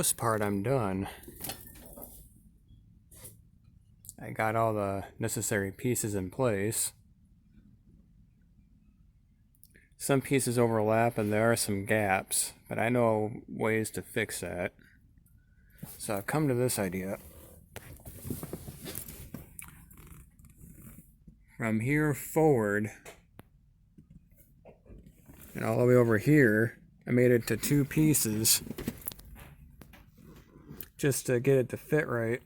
most part, I'm done. I got all the necessary pieces in place. Some pieces overlap and there are some gaps, but I know ways to fix that. So I've come to this idea. From here forward and all the way over here, I made it to 2 pieces just to get it to fit right.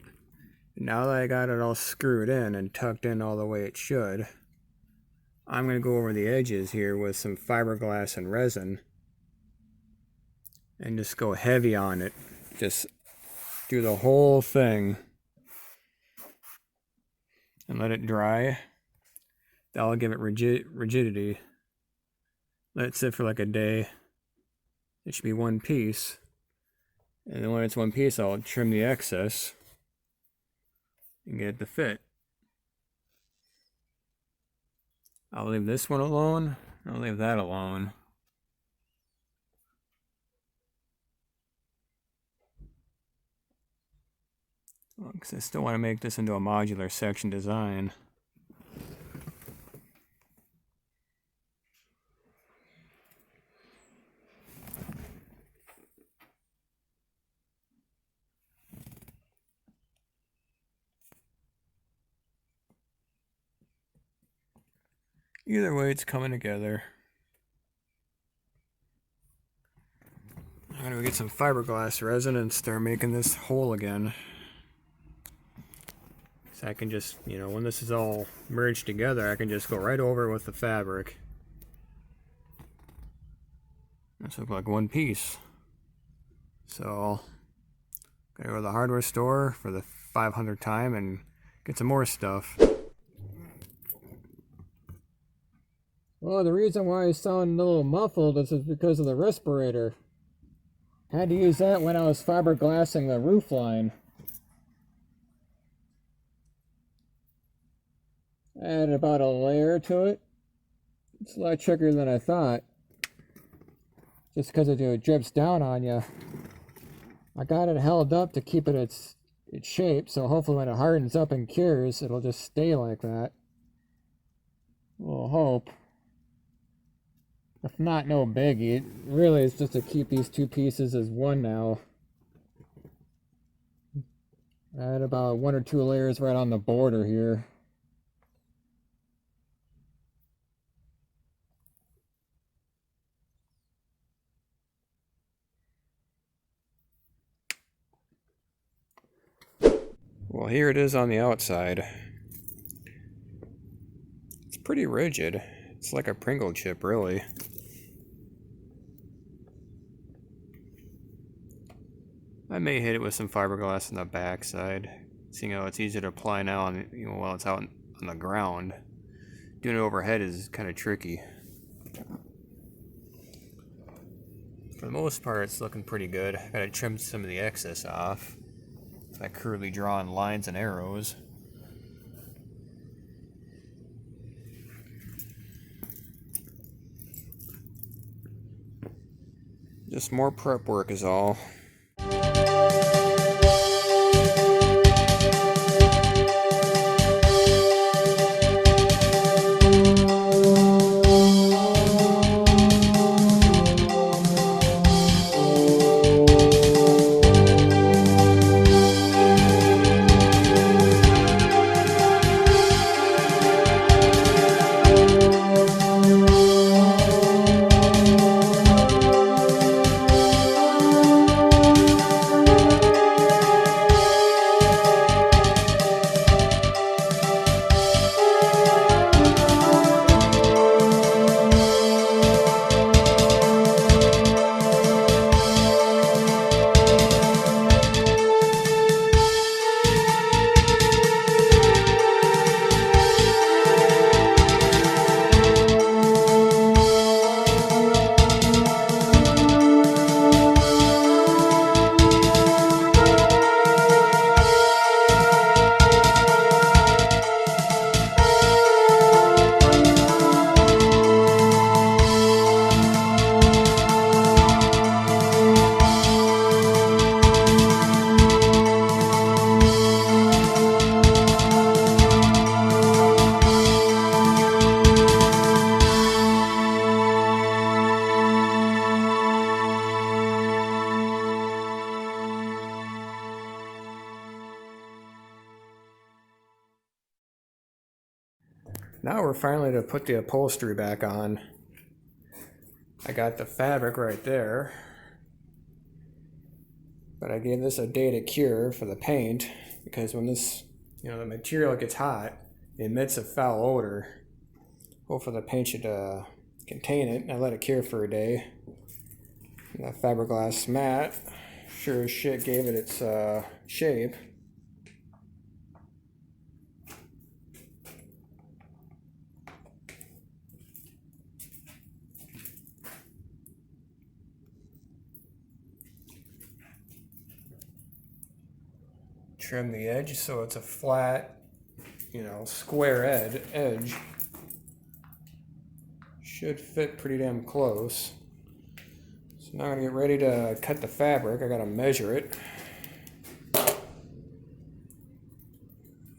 Now that I got it all screwed in and tucked in all the way it should, I'm going to go over the edges here with some fiberglass and resin and just go heavy on it. Just do the whole thing and let it dry. That'll give it rigidity. Let it sit for like a day. It should be 1 piece. And then when it's 1 piece, I'll trim the excess and get it to fit. I'll leave this one alone. I'll leave that alone. Because I still want to make this into a modular section design. Either way, it's coming together. I'm gonna get some fiberglass resin and start making this whole again. So I can just, you know, when this is all merged together, I can just go right over it with the fabric. This looks like 1 piece. So, gotta go to the hardware store for the 500th time and get some more stuff. Well, the reason why I sound a little muffled is because of the respirator. I had to use that when I was fiberglassing the roof line. I added about a layer to it. It's a lot trickier than I thought. Just because it drips down on you. I got it held up to keep it its shape, so hopefully when it hardens up and cures, it'll just stay like that. We'll hope. If not, no biggie. It really is just to keep these 2 pieces as one now. I had about 1 or 2 layers right on the border here. Well, here it is on the outside. It's pretty rigid. It's like a Pringle chip, really. I may hit it with some fiberglass on the back side, seeing how it's easy to apply now on, while it's out on the ground. Doing it overhead is kind of tricky. For the most part, it's looking pretty good. I gotta trim some of the excess off by crudely drawing lines and arrows. Just more prep work is all. Now we're finally to put the upholstery back on. I got the fabric right there, but I gave this a day to cure for the paint because when this, the material gets hot, it emits a foul odor. Hopefully the paint should contain it. I let it cure for a day. And that fiberglass mat sure as shit gave it its shape. Trim the edge so it's a flat, square edge. Should fit pretty damn close. So now I'm gonna get ready to cut the fabric. I gotta measure it.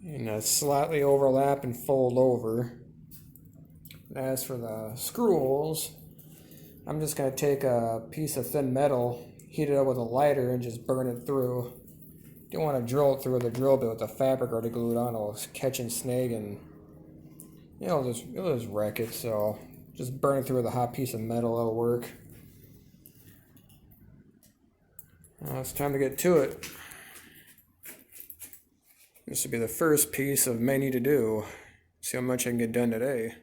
And slightly overlap and fold over. As for the screw holes, I'm just gonna take a piece of thin metal, heat it up with a lighter, and just burn it through. Don't want to drill it through with a drill bit with the fabric already glued on. It'll catch and snag and it'll just wreck it. So just burn it through with a hot piece of metal. It'll work. Now it's time to get to it. This will be the first piece of many to do. See how much I can get done today.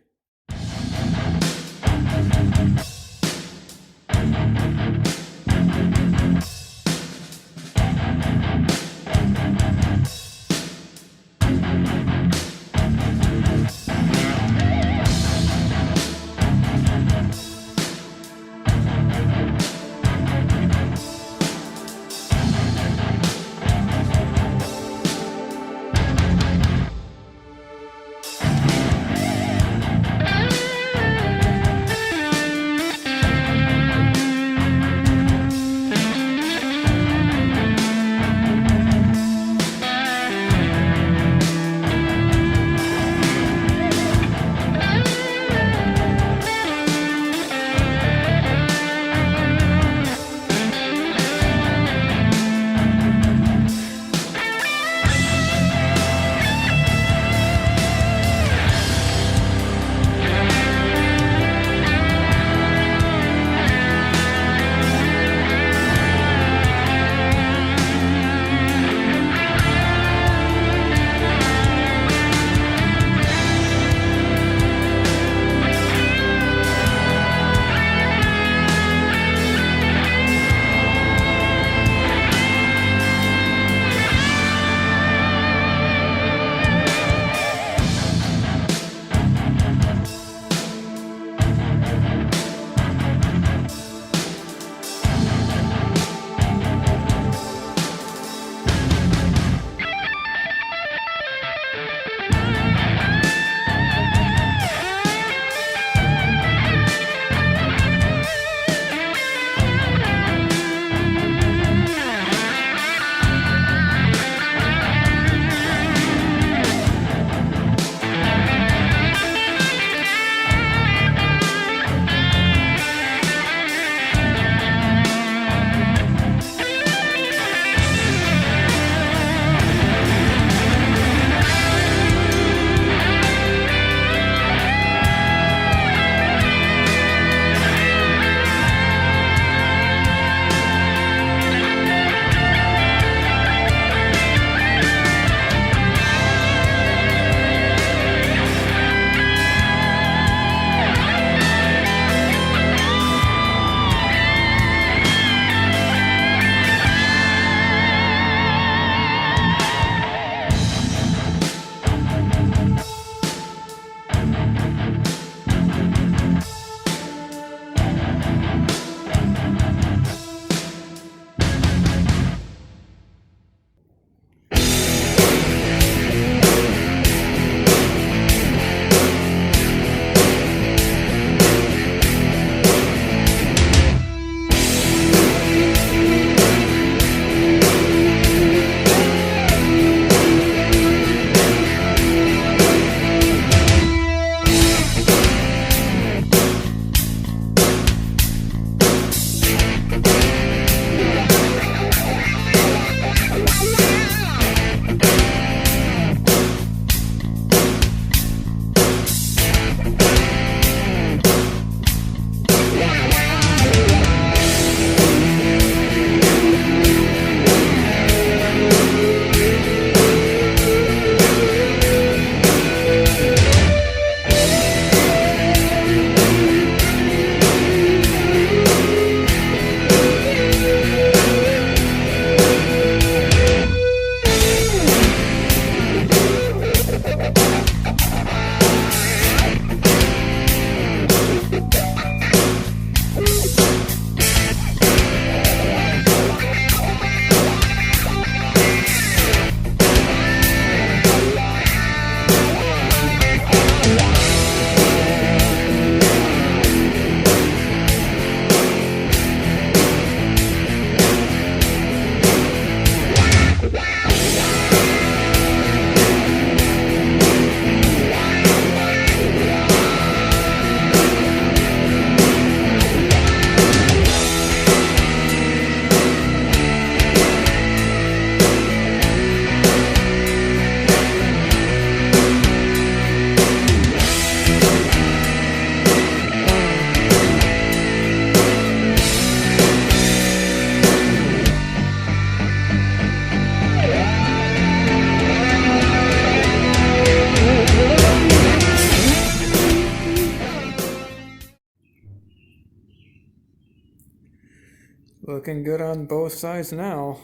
Looking good on both sides now.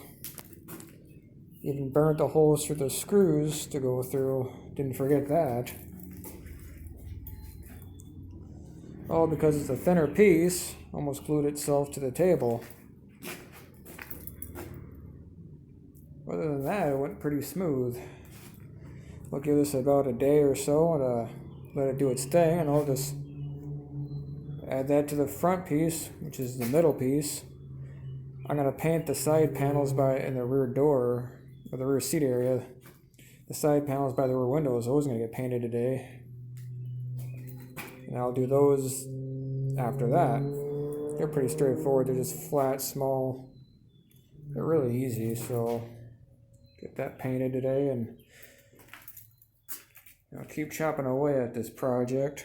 Even burnt the holes for the screws to go through. Didn't forget that. All because it's a thinner piece. Almost glued itself to the table. Other than that, it went pretty smooth. We'll give this about a day or so and let it do its thing, and I'll just add that to the front piece, which is the middle piece. I'm going to paint the side panels in the rear door, or the rear seat area. The side panels by the rear windows, those are going to get painted today. And I'll do those after that. They're pretty straightforward. They're just flat, small. They're really easy, so get that painted today, and I'll keep chopping away at this project.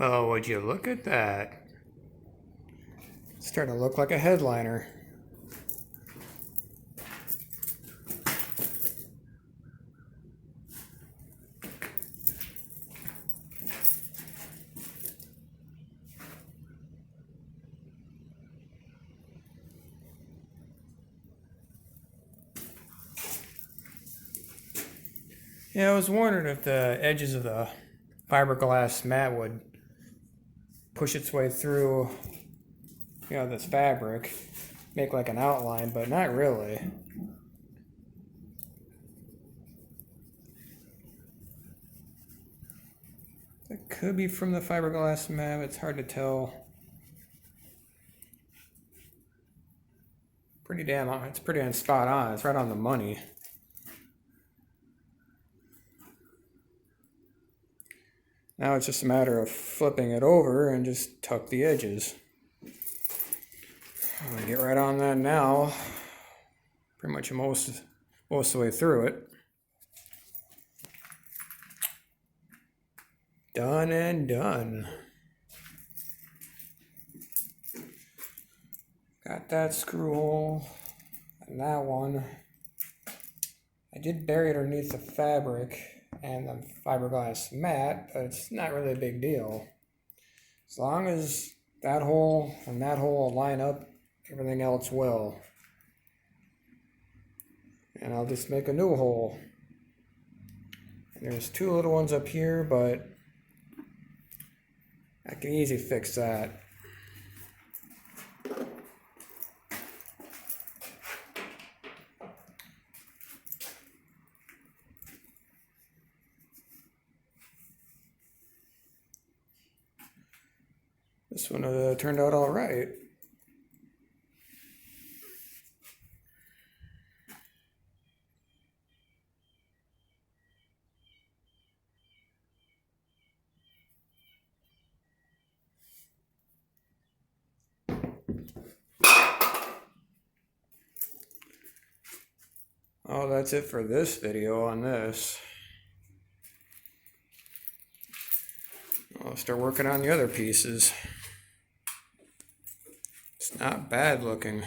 Oh, would you look at that? It's starting to look like a headliner. Yeah, I was wondering if the edges of the fiberglass mat would push its way through, this fabric, make like an outline, but not really. It could be from the fiberglass mat, it's hard to tell. It's pretty damn spot on. It's right on the money. Now it's just a matter of flipping it over and just tuck the edges. I'm gonna get right on that now. Pretty much most of the way through it. Done and done. Got that screw hole and that one. I did bury it underneath the fabric and the fiberglass mat, but it's not really a big deal. As long as that hole and that hole line up, everything else will. And I'll just make a new hole. And there's two little ones up here, but I can easily fix that. This one turned out all right. Oh, that's it for this video on this. I'll start working on the other pieces. It's not bad looking.